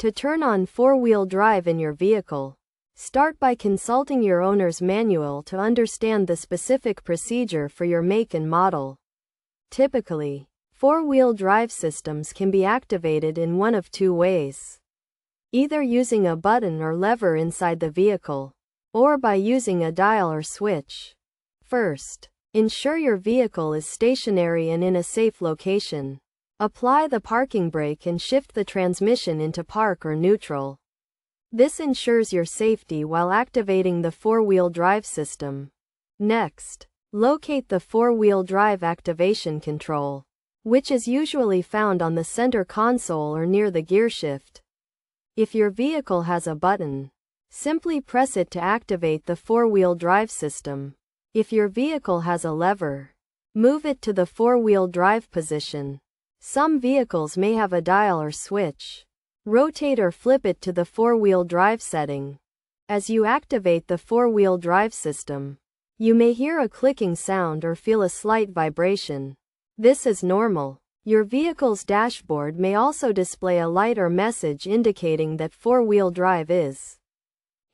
To turn on four-wheel drive in your vehicle, start by consulting your owner's manual to understand the specific procedure for your make and model. Typically, four-wheel drive systems can be activated in one of two ways. Either using a button or lever inside the vehicle, or by using a dial or switch. First, ensure your vehicle is stationary and in a safe location. Apply the parking brake and shift the transmission into park or neutral. This ensures your safety while activating the four-wheel drive system. Next, locate the four-wheel drive activation control, which is usually found on the center console or near the gearshift. If your vehicle has a button, simply press it to activate the four-wheel drive system. If your vehicle has a lever, move it to the four-wheel drive position. Some vehicles may have a dial or switch. Rotate or flip it to the four-wheel drive setting. As you activate the four-wheel drive system, you may hear a clicking sound or feel a slight vibration. This is normal. Your vehicle's dashboard may also display a light or message indicating that four-wheel drive is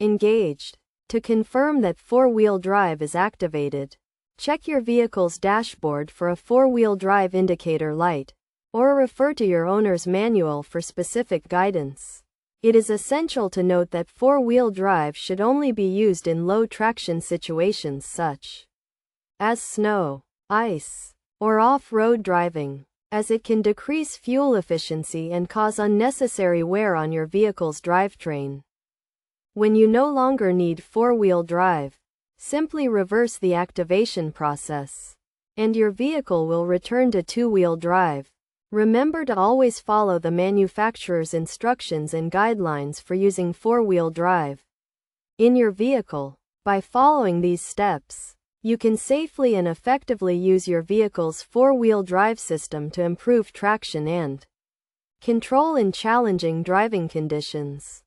engaged. To confirm that four-wheel drive is activated, check your vehicle's dashboard for a four-wheel drive indicator light, or refer to your owner's manual for specific guidance. It is essential to note that four-wheel drive should only be used in low-traction situations such as snow, ice, or off-road driving, as it can decrease fuel efficiency and cause unnecessary wear on your vehicle's drivetrain. When you no longer need four-wheel drive, simply reverse the activation process, and your vehicle will return to two-wheel drive. Remember to always follow the manufacturer's instructions and guidelines for using four-wheel drive in your vehicle. By following these steps, you can safely and effectively use your vehicle's four-wheel drive system to improve traction and control in challenging driving conditions.